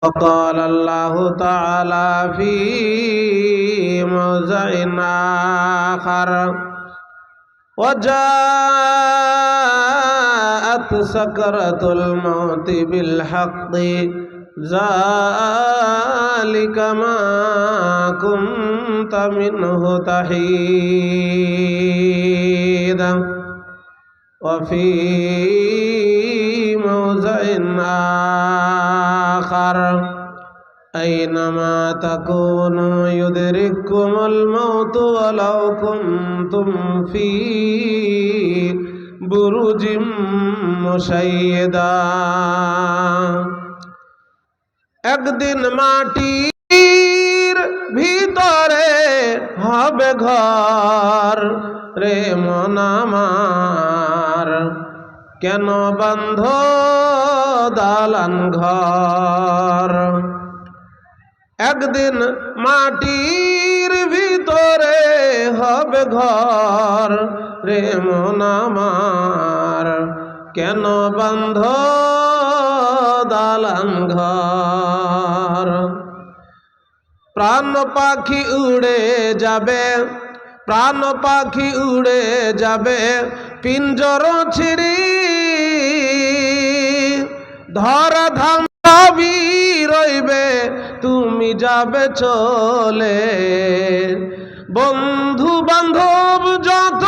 وقال الله تعالى في موضع آخر وجاءت سكرة الموت بالحق ذلك ما كنت منه تحيد وفي موضع آخر أينما تكونوا يدرككم الموت ولو كنتم في بروج مشيدا একদিন মাটির ভিতরে হবে ঘর রে মন আমার কেন বন্ধ দালান ঘর একদিন মাটির ভিতরে হবে ঘর রে মন আমার কেন বন্ধ দালান ঘর প্রাণ পাখি উড়ে যাবে প্রাণ পাখি উড়ে যাবে পিঞ্জর ছিড়ি ধরা ধাম সবই রইবে তুমি যাবে চলে বন্ধু বান্ধব যত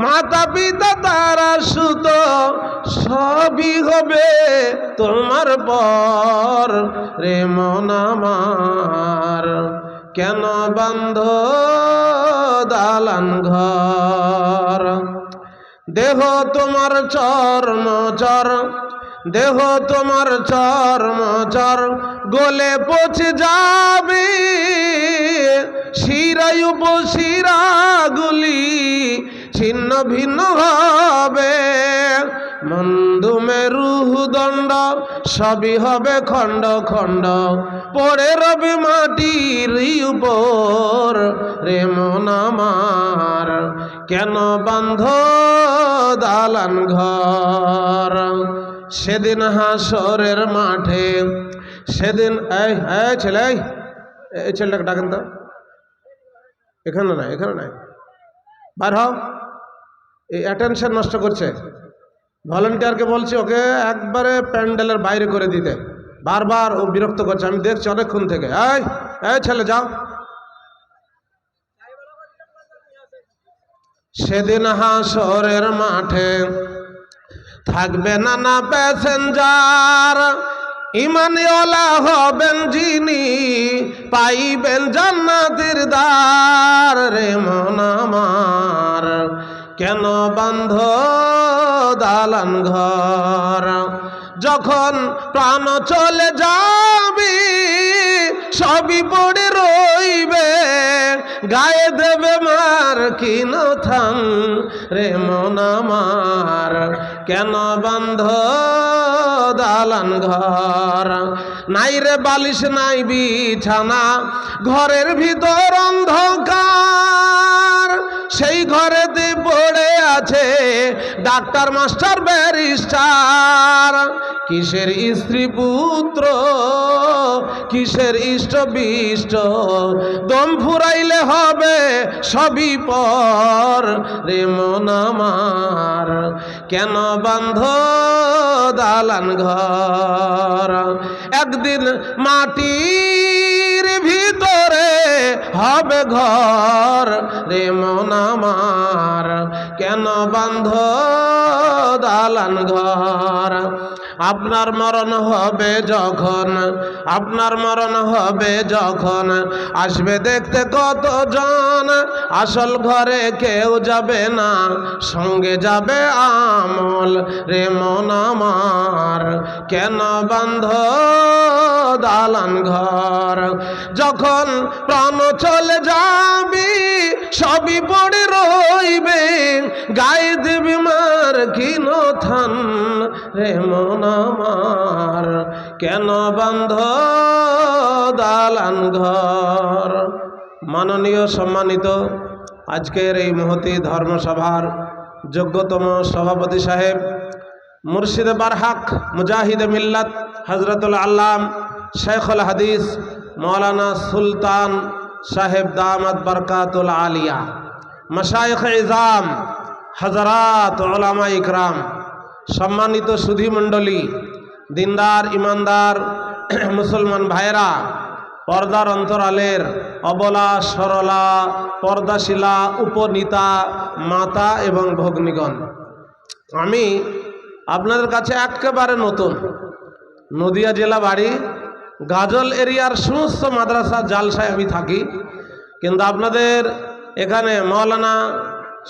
মাতা পিতা তারা সুত সবই হবে তোমার পর রে মন আমার কেন বন্ধ দালান ঘর দেহ তোমার চর্মচর দেহ তোমার চর্মচর গলে পচে যাবে শিরায় উপশিরাগুলি ছিন্ন ভিন্ন হবে মন্দু মেরুদণ্ড সবই হবে খণ্ড খণ্ড পড়ে রবে মাটির উপর রে মন আমার কেন বন্ধ দালান ঘর সেদিন হাসরের মাঠে সেদিন এই ছেলে এই ছেলেটাকে ডাকেন তো এখানে নাই বার হও এই অ্যাটেনশন নষ্ট করছে ভলান্টিয়ারকে বলছি ওকে একবারে প্যান্ডেলের বাইরে করে দিতে বারবার ও বিরক্ত করছে আমি দেখছি অনেকক্ষণ থেকে এই ছেলে যাও সেদিন হাসরের মাঠে থাকবে নানা প্যাসেঞ্জার ইমানওয়ালা হবেন যিনি পাইবেন জান্নাতের দ্বার রে মন আমার কেন বন্ধ দালান ঘর যখন প্রাণ চলে যাবে সবই পড়ে রইবে গায়ে দেবে মার কিন থান রে মন আমার কেন বন্ধ দালান ঘর নাই রে বালিশ নাই বিছানা ঘরের ভিতর অন্ধকার সেই ঘরেতে পড়ে আছে ডাক্তার মাস্টার ব্যারিস্টার কিসের স্ত্রী পুত্র কিসের ইষ্ট বিষ্ট দম ফুরাইলে হবে সবই পর রে মন আমার কেন বন্ধ দালান ঘর একদিন মাটির ভিতরে হবে ঘর রে মন আমার কেন বন্ধ দালান ঘর আপনার মরণ হবে যখন আপনার মরণ হবে যখন আসবে দেখতে কতজন আসল ঘরে কেউ যাবে না সঙ্গে যাবে আমল রে মন আমার কেন বন্ধ দালান ঘর যখন প্রাণ চলে যাবে সবই পড়ে রইবে গায়ে দেবে মার কিন থান রে মন আমার কেন বন্ধ দালান ঘর মাননীয় সম্মানিত আজকের এই মহতী ধর্মসভার যোগ্যতম সভাপতি সাহেব মুর্শিদে বারহাক মুজাহিদে মিল্লাত হযরতুল আল্লাম শেখুল হাদিস মৌলানা সুলতান সাহেব দামাত বরকাতুল আলিয়া, মাশায়েখ ইজাম, হযরত উলামা ইকরাম, সম্মানিত সুধী মণ্ডলী, দিনদার ইমানদার মুসলমান ভাইরা, পর্দার অন্তরালের অবলা সরলা পর্দাশীলা উপনীতা মাতা এবং ভগ্নীগণ, আমি আপনাদের কাছে একেবারে নতুন, নদিয়া জেলা বাড়ি, গাজল এরিয়ার সমস্ত মাদ্রাসা জালসায় আমি থাকি, কিন্তু আপনাদের এখানে মৌলানা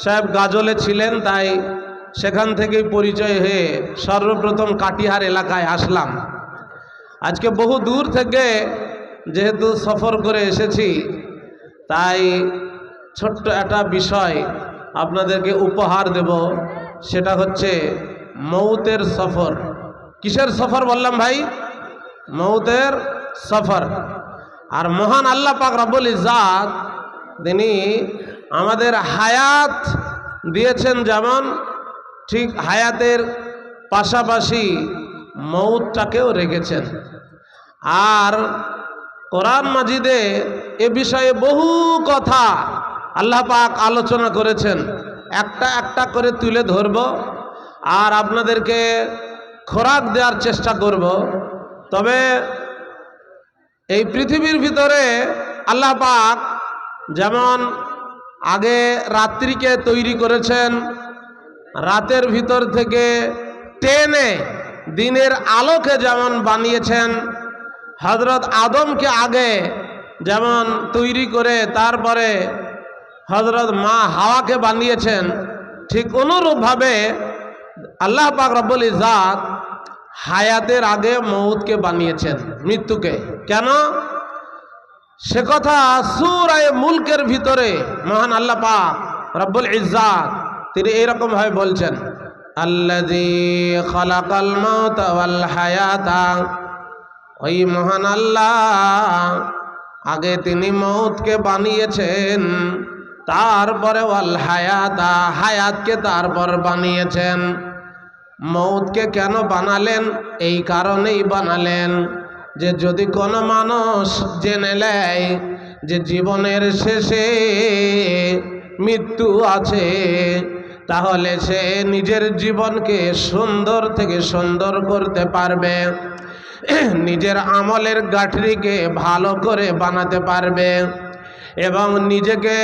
সাহেব গাজলে ছিলেন, তাই সেখান থেকেই পরিচয় হয়ে সর্বপ্রথম কাটিহার এলাকায় আসলাম। আজকে বহু দূর থেকে যেহেতু সফর করে এসেছি, তাই ছোট্ট একটা বিষয় আপনাদেরকে উপহার দেব, সেটা হচ্ছে মৌতের সফর। কিসের সফর বললাম ভাই? মৌতের সফর। আর মহান আল্লাহ পাক রব্বুল ইজ্জাত তিনি আমাদের হায়াত দিয়েছেন, যেমন ঠিক হায়াতের পাশাপাশি মৌতটাকেও রেখেছেন। আর কোরআন মাজিদে এ বিষয়ে বহু কথা আল্লাহ পাক আলোচনা করেছেন, একটা একটা করে তুলে ধরব আর আপনাদেরকে খোরাক দেওয়ার চেষ্টা করব। তবে এই পৃথিবীর ভিতরে আল্লাহ পাক যেমন আগে রাত্রিকে তৈরি করেছেন, রাতের ভিতর থেকে টেনে দিনের আলোকে যেমন বানিয়েছেন, হযরত আদমকে আগে যেমন তৈরি করে তারপরে হযরত মা হাওয়াকে বানিয়েছেন, ঠিক অনুরূপভাবে আল্লাহ পাক রব্বুল ইজ্জাত হায়াতের আগে মৌতকে বানিয়েছেন, মৃত্যুকে। কেন? সে কথা সূরা মুলকের ভিতরে মহান আল্লাহ পাক রব্বুল ইজ্জাত তিনি এইরকম ভাবে বলছেন, আল্লাযী খালাকাল মাউতা ওয়াল হায়াতা, ওই মহান আল্লাহ আগে তিনি মৌতকে বানিয়েছেন, তারপরে ওয়াল হায়াতা, হায়াতকে তারপর বানিয়েছেন। মৌতকে কেন বানালেন? এই কারণেই বানালেন যে যদি কোনো মানুষ জেনে নেয় যে জীবনের শেষে মৃত্যু আছে, তাহলে সে নিজের জীবনকে সুন্দর থেকে সুন্দর করতে পারবে, নিজের আমলের গাঁঠরিকে ভালো করে বানাতে পারবে এবং নিজেকে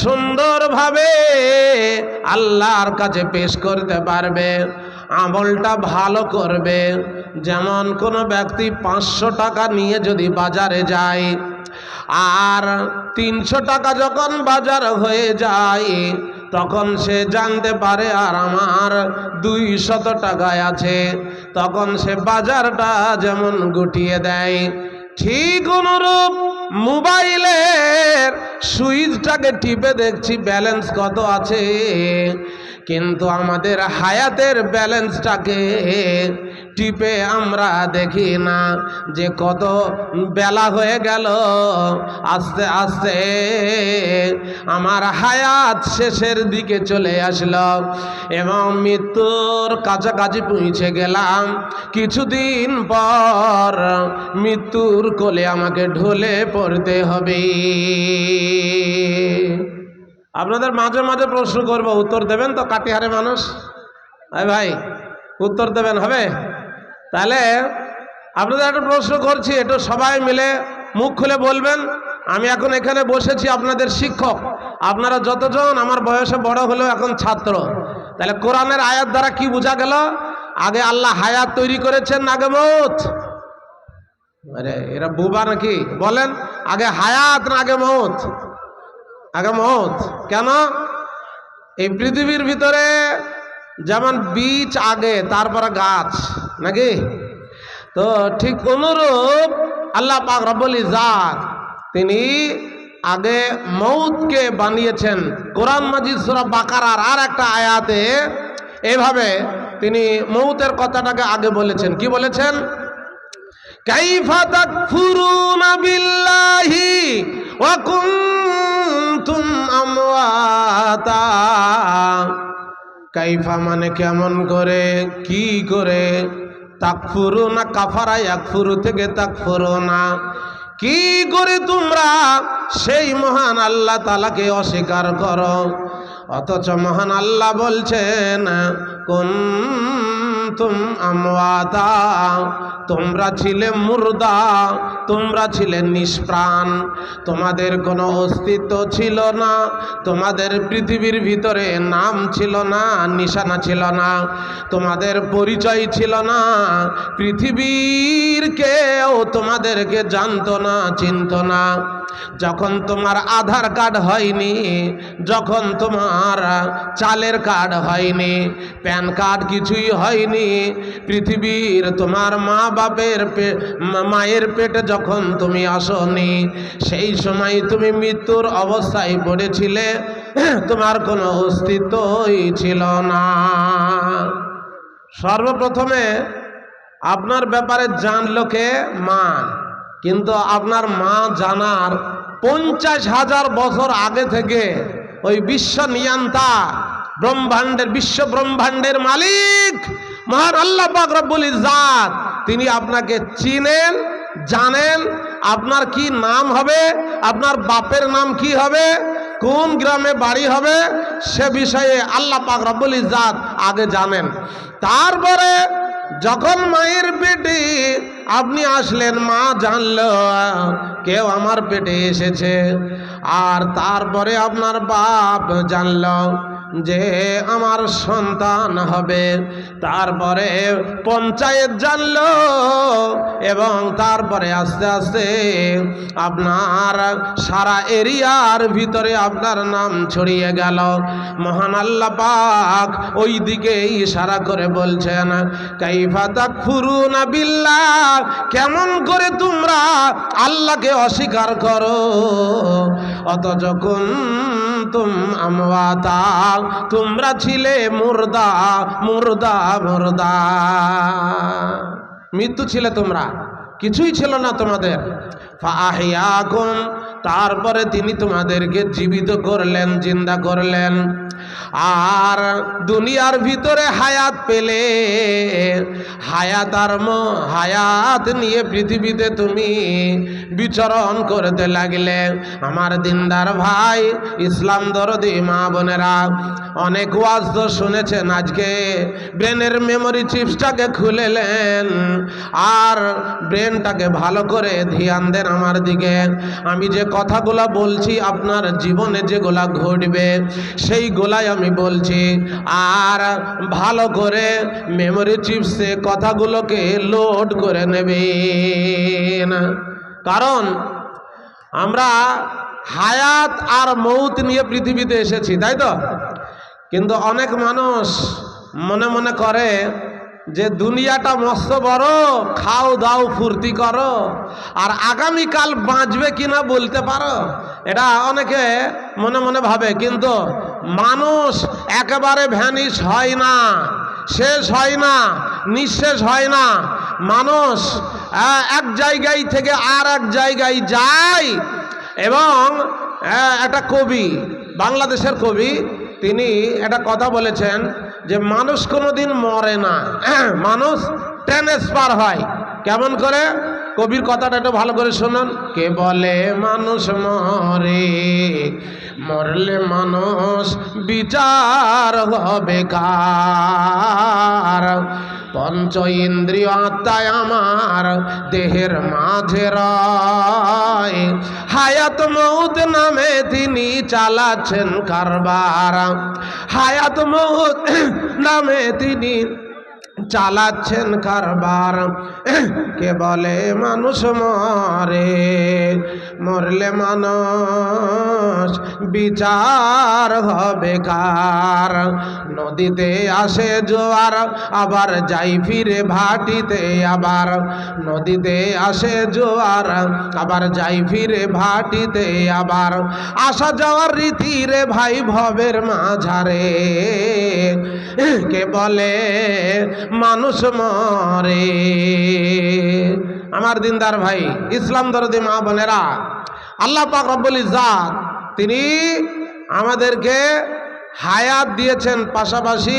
সুন্দরভাবে আল্লাহর কাছে পেশ করতে পারবে, আমলটা ভালো করবে। যেমন কোনো ব্যক্তি 500 টাকা নিয়ে যদি বাজারে যায়, আর 300 টাকা যখন বাজার হয়ে যায়, তখন সে জানতে পারে আর আমার 200 টাকায় আছে, তখন সে বাজারটা যেমন গুটিয়ে দেয়, ঠিক অনুরূপ মোবাইলের সুইচটাকে টিপে দেখছি ব্যালেন্স কত আছে, কিন্তু আমাদের হায়াতের ব্যালেন্সটাকে টিপে আমরা দেখি না যে কত বেলা হয়ে গেল, আস্তে আস্তে আমার হায়াত শেষের দিকে চলে আসলো এবং মৃত্যুর কাছাকাছি পৌঁছে গেলাম। কিছুদিন পর মৃত্যুর কোলে আমাকে ঢলে পড়তে হবে। আপনাদের মাঝে মাঝে প্রশ্ন করবো, উত্তর দেবেন তো? কাটিহারে মানুষ, ভাই উত্তর দেবেন, হবে? তাহলে আপনাদের একটা প্রশ্ন করছি, একটু সবাই মিলে মুখ খুলে বলবেন। আমি এখন এখানে বসেছি আপনাদের শিক্ষক, আপনারা যতজন আমার বয়সে বড় হলেও এখন ছাত্র। তাহলে কোরআনের আয়াত দ্বারা কি বোঝা গেল? আগে আল্লাহ হায়াত তৈরি করেছেন, আগে মৌত? আরে এরা বুবা নাকি? বলেন, আগে হায়াত না আগে মৌত? আগে মৌত। কেন? এই পৃথিবীর ভিতরে যেমন বীজ আগে, তারপরে গাছ, নাকি? তো ঠিক অনুরূপ আল্লাহ পাক রব্বুল ইজ্জাত তিনি আগে মৌতকে বানিয়েছেন। কোরআন মাজিদ সূরা বাকারার আর একটা আয়াতে এইভাবে তিনি মৌতের কথাটাকে আগে বলেছেন। কি বলেছেন? কাইফা তাকফুরুনা বিল্লাহি ওয়া কুনতুম আমওয়াতা। কাইফা মানে কেমন করে, কি করে, তাকফুরুনা, কাফারা ইয়াকফুরু থেকে তাকফুরুনা। কি করে তোমরা সেই মহান আল্লাহ তাআলাকে অস্বীকার করো? অথচ মহান আল্লাহ বলছেন কুনতুম আমওয়াতা, তোমরা ছিলে মুর্দা, তোমরা ছিলে নিষ্প্রাণ, তোমাদের কোনো অস্তিত্ব ছিল না, তোমাদের পৃথিবীর ভিতরে নাম ছিল না, নিশানা ছিল না, তোমাদের পরিচয় ছিল না, পৃথিবীর কেউ তোমাদেরকে জানতো না, চিনতো না। যখন তোমার আধার কার্ড হয়নি, যখন তোমার চালের কার্ড হয়নি, প্যান কার্ড কিছুই হয়নি, পৃথিবীর তোমার মা বাপের মায়ের পেটে যখন তুমি আসনি, সেই সময় তুমি মৃত্যুর অবস্থায় পড়েছিলে, তোমার কোনো অস্তিত্বই ছিল না। সর্বপ্রথমে আপনার ব্যাপারে জানলো কে? মা। কিন্তু আপনার মা জানার 50,000 বছর আগে থেকে ওই বিশ্ব নিয়ন্তা, ব্রহ্মাণ্ডের, বিশ্ব ব্রহ্মাণ্ডের মালিক মহান আল্লাহ পাক রব্বুল ইজ্জাত, তিনি আপনাকে চিনেন, জানেন। আপনার কি নাম হবে, আপনার বাপের নাম কি হবে, কোন গ্রামে বাড়ি হবে, সে বিষয়ে আল্লাহ পাক রব্বুল ইজ্জাত আগে জানেন। তারপরে যখন মায়ের পেটে আপনি আসলেন, মা জানলো কেউ আমার পেটে এসেছে। আর তারপরে আপনার বাপ জানলো যে আমার সন্তান হবে। তারপরে পঞ্চায়েত জানলো, এবং তারপরে আস্তে আস্তে আপনার সারা এরিয়ার ভিতরে আপনার নাম ছড়িয়ে গেল। মহান আল্লাহ পাক ওই দিকে ইশারা করে বলছেন কাইফা তাকফুরুনা বিল্লাহ, কেমন করে তোমরা আল্লাহকে অস্বীকার করো? অথচ কুনতুম আমওয়াতা, তোমরা ছিলে মুর্দা, মুর্দা, মুর্দা, মৃত্যু ছিলে তোমরা, কিছুই ছিল না তোমাদের। ফাআহিয়াকুম, তারপরে তিনি তোমাদেরকে জীবিত করলেন, জিন্দা করলেন। আর দুনিয়ার ভিতরে হায়াত পেলে, হায়াত আর হায়াত নিয়ে পৃথিবীতে তুমি বিচরণ করতে লাগলে। আমার দিনদার ভাই, ইসলাম দরদি মা বোনেরা, অনেক ওয়াজ তো শুনেছেন। আজকে ব্রেনের মেমোরি চিপসটাকে খুলেলেন আর ব্রেনটাকে ভালো করে ধ্যান দেন আমার দিকে। আমি যে কথাগুলা বলছি, আপনার জীবনে যেগুলা ঘটবে সেইগুলাই আমি বলছি। আর ভালো করে মেমোরি চিপসে কথাগুলোকে লোড করে নেবেন, কারণ আমরা হায়াত আর মৌত নিয়ে পৃথিবীতে এসেছি, তাই তো? কিন্তু অনেক মানুষ মনে মনে করে যে দুনিয়াটা মস্ত বড়, খাও দাও ফুর্তি করো, আর আগামীকাল বাঁচবে কিনা বলতে পারো, এটা অনেকে মনে মনে ভাবে। কিন্তু মানুষ একেবারে ভ্যানিশ হয় না, শেষ হয় না, নিঃশেষ হয় না। মানুষ এক জায়গায় থেকে আর এক জায়গায় যায়। এবং একটা কবি, বাংলাদেশের কবি, তিনি একটা কথা বলেছেন যে মানুষ কোনোদিন মরে না, মানুষ ট্রান্সফার হয়। কেমন করে? কবির কথাটা একটু ভালো করে শুনুন। কে বলে মানুষ মরে, মরলে মানুষ বিচার হবে কার? পঞ্চ ইন্দ্রিয় আত্মায় আমার দেহের মাঝে রয়, হায়াত মৌত নামে তিনি চালাচ্ছেন কারবার। হায়াত মৌত নামে তিনি চালাচ্ছেন কারবার। কে বলে মানুষ মরে, মরলে মানুষ বিচার হবে কার? নদীতে আসে জোয়ার, আবার যাই ফিরে ভাটিতে, আবার নদীতে আসে জোয়ার, আবার যাই ফিরে ভাটিতে, আবার আসা যাওয়ার রীতি রে ভাই ভবের মাঝারে। কে বলে মানুষ মরে? আমার দিনদার ভাই, ইসলাম দরদি মা বোনেরা, আল্লাহ পাক রব্বুল ইজ্জাত তিনি আমাদেরকে হায়াত দিয়েছেন, পাশাপাশি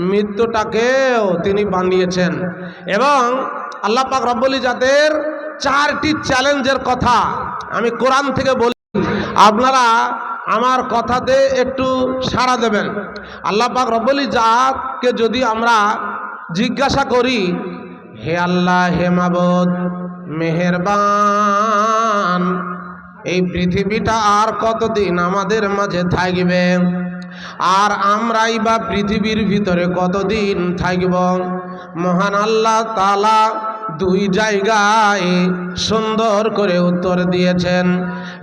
মৃত্যুটাকেও তিনি বানিয়েছেন। এবং আল্লাহ পাক রব্বুল ইজ্জাতের 4টি চ্যালেঞ্জের কথা আমি কোরআন থেকে বলি, আপনারা আমার কথাতে একটু সাড়া দেবেন। আল্লাহ পাক রব্বুল ইজ্জাতকে যদি আমরা জিজ্ঞাসা করি, হে আল্লাহ, হে মাবুদ মেহেরবান, এই পৃথিবীটা আর কতদিন আমাদের মাঝে থাকবে, আর আমরাই বা পৃথিবীর ভিতরে কতদিন থাকব? মহান আল্লাহ তাআলা 2 জায়গায় সুন্দর করে উত্তর দিয়েছেন।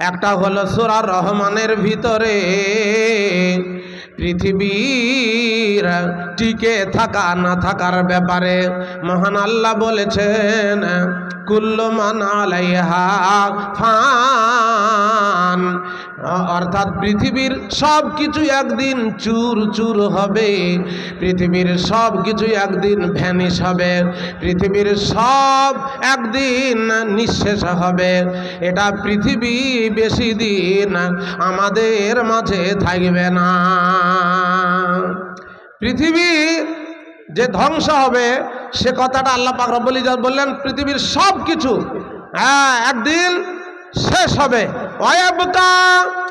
একটা হলো সূরা রহমানের ভিতরে পৃথিবীর টিকে থাকা না থাকার ব্যাপারে মহান আল্লাহ বলেছেন, কুল্লু মান আলাইহা ফান, অর্থাৎ পৃথিবীর সব কিছু একদিন চুর চুর হবে, পৃথিবীর সব কিছু একদিন ভ্যানিশ হবে, পৃথিবীর সব একদিন নিঃশেষ হবে। এটা পৃথিবী বেশি দিন আমাদের মাঝে থাকবে না। পৃথিবী যে ধ্বংস হবে সে কথাটা আল্লাহ পাক রব্বুল ইজ্জাত বললেন, পৃথিবীর সব কিছু একদিন শেষ হবে। ওয়ায়াবকা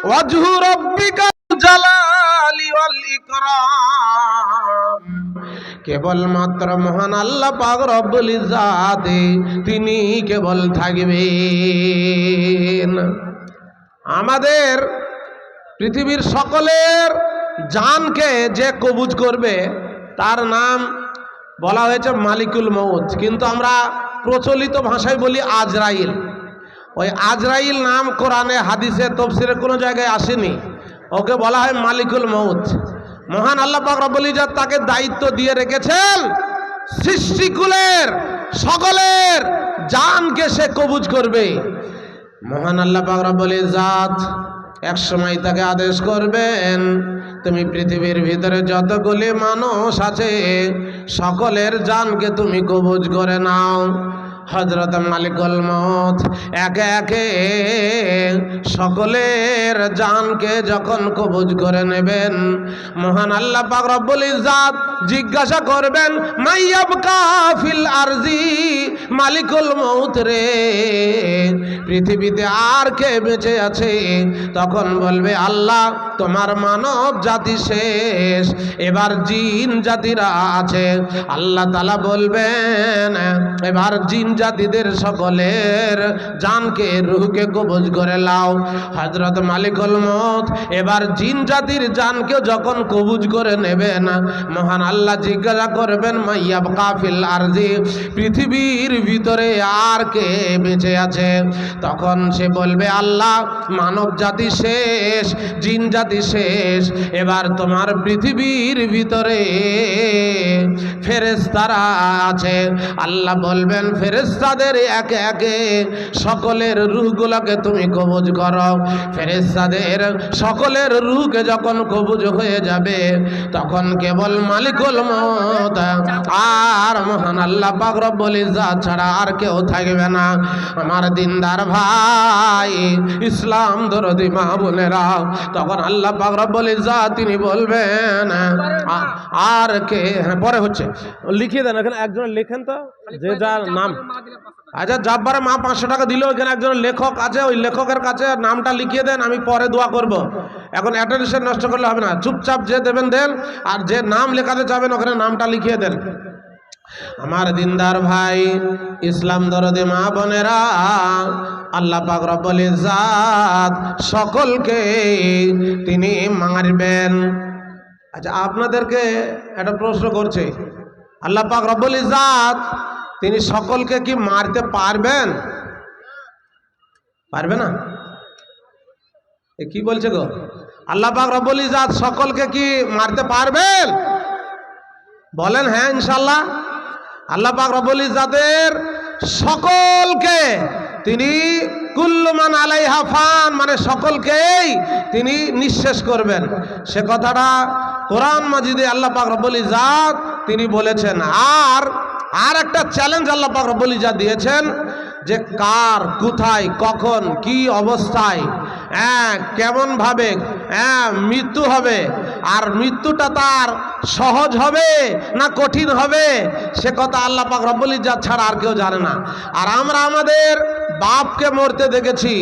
ওয়াজহু রাব্বিকা জালালি ওয়াল ইকরাম, কেবলমাত্র মহান আল্লাহ পাক রব্বুল ইজ্জাত তিনি কেবল থাকবেন। আমাদের পৃথিবীর সকলের জানকে যে কবুজ করবে তার নাম বলা হয়েছে মালিকুল মউত, কিন্তু আমরা প্রচলিত ভাষায় বলি আজরাইল। ওই আজরাইল নাম কোরআনে হাদিসে তফসিরে কোনো জায়গায় আসেনি, ওকে বলা হয় মালিকুল মউত। মহান আল্লাহ পাক রব্বুল ইজ্জাত তাকে দায়িত্ব দিয়ে রেখেছেন সৃষ্টিকুলের সকলের জানকে সে কবুজ করবে। মহান আল্লাহ পাক রব্বুল ইজ্জাত এক সময় তাকে আদেশ করবেন, তুমি পৃথিবীর ভিতরে যতগুলি মানুষ আছে সকলের জানকে তুমি কবুজ করে নাও। হযরত মালিকুল মউত একে একে সকলের জানকে যখন কবুজ করে নেবেন, মহান আল্লাহ পাক রব্বুল ইজ্জাত জিজ্ঞাসা করবেন, মাইয়াবকা ফিল আরজি, মালিকুল মউত রে, পৃথিবীতে আর কে বেঁচে আছে? তখন বলবে, আল্লাহ তোমার মানব জাতি শেষ, এবার জিন জাতিরা আছে। আল্লাহ তাআলা বলবেন, এবার জিন জাতিদের সকলের জানকে রূহকে কবজ করে লাও। হযরত মালিকুল মউত এবার জিন জাতির জানকে যখন কবজ করে নেবেন, মহান আল্লাহ জিজ্ঞাসা করবেন, মাইয়াবকা ফিল আরজি, পৃথিবীর ভিতরে আর কে বেঁচে আছে? তখন সে বলবে, আল্লাহ মানব জাতি শেষ, জিন জাতি শেষ, এবার তোমার পৃথিবীর ভিতরে ফেরেশতারা আছে। আল্লাহ বলবেন, ফেরেশতাদের একে একে সকলের রূহগুলোকে তুমি কবজ করো। ফেরেশতাদের সকলের রূহকে যখন কবজ হয়ে যাবে, তখন কেবল মালিকুল মউত আর মহান আল্লাহ পাক রব্বুল ইজ্জাত ছাড়া আর কেউ থাকবে না। আমার দিনদার ভাই, ইসলাম দরদি মা বোনেরা, তখন আল্লাহ পাক রব্বুল ইজ্জাত তিনি বলবেন, আর কে, হ্যাঁ পরে হচ্ছে, লিখিয়ে দেন এখানে একজন লেখেন তো, যে যার নাম। আচ্ছা, জাব্বারের মা 500 টাকা দিল, এখানে একজন লেখক আছে, ওই লেখকের কাছে নামটা লিখিয়ে দেন, আমি পরে দোয়া করব। এখন অ্যাটেনশন নষ্ট করলে হবে না, চুপচাপ যে দেবেন দেন, আর যে নাম লেখাতে চাবেন ওখানে নামটা লিখিয়ে দেন। আমার দিনদার ভাই, ইসলাম দরদি মা বোনেরা, আল্লাহ পাক রব্বুল ইজ্জাত সকলকে তিনি মারবেন। আচ্ছা, আপনাদেরকে একটা প্রশ্ন করছে, আল্লাহ পাক রব্বুল ইজ্জাত তিনি সকলকে কি মারতে পারবেন? পারবে না? এ কি বলছে গো? আল্লাহ পাক রব্বুল ইজ্জাত সকলকে কি মারতে পারবেন? বলেন হ্যাঁ ইনশাআল্লাহ। আল্লাহ পাক রব্বুল ইজ্জাতের সকলকে তিনি কুল্লু মান আলাইহা ফান, মানে সকলকেই তিনি নিঃশেষ করবেন। সে কথাটা কোরআন মাজিদে আল্লাহ পাক রব্বুল ইজ্জাত তিনি বলেছেন। আর একটা চ্যালেঞ্জ আল্লাহ পাক রব্বুল ইজ্জাত দিয়েছেন, যে কার, কোথায়, কখন, কি অবস্থায়, কেমন ভাবে মৃত্যু হবে, আর মৃত্যুটা তার সহজ হবে না কঠিন হবে সে কথা আল্লাহ পাক রব্বুল ইজ্জাত ছাড়া আর কেউ জানে না। আর আমরা আমাদের বাপকে মরতে দেখেছি,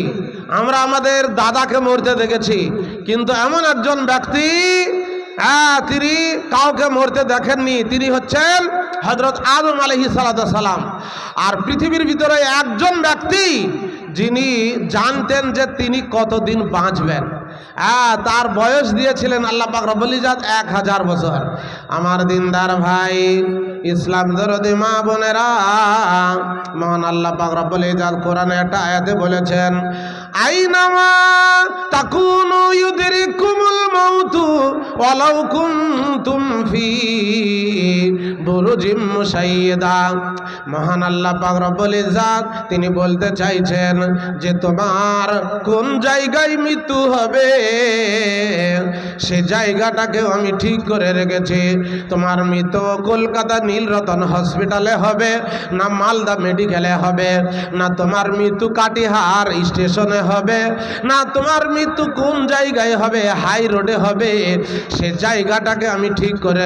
আমরা আমাদের দাদাকে মরতে দেখেছি, কিন্তু এমন একজন ব্যক্তি তিনি কাউকে মরতে দেখেননি, তিনি হচ্ছেন হযরত আদম আলাইহিস সালাম। আর পৃথিবীর ভিতরে একজন ব্যক্তি যিনি জানতেন যে তিনি কতদিন বাঁচবেন, তার বয়স দিয়েছিলেন আল্লাহ পাক রব্বুল ইজ্জাত 1000 বছর। আমার দিনদার ভাই, ইসলাম দরদি মা বোনেরা, মহান আল্লাহ পাক রব্বুল ইজ্জাত কোরআনে একটা আয়াতে বলেছেন, আইনামা তাকুনু ইউদরিকুমুল মাউতু ওয়ালাউ কুনতুম ফি বুরুজিম মুশাইয়্যিদা। মহান আল্লাহ পাক রব্বুল ইজ্জাত তিনি বলতে চাইছেন যে তোমার কোন জায়গায় মৃত্যু হবে সে জায়গাটাকেও আমি ঠিক করে রেখেছি। তোমার মৃত্যু কলকাতা নীলরতন হসপিটালে হবে, না মালদা মেডিকেলে হবে, না তোমার মৃত্যু কাটিহার স্টেশনে হবে, না তোমার মৃত্যু কোন জায়গায় হবে, হাই রোডে হবে, সে জায়গাটাকে আমি ঠিক করে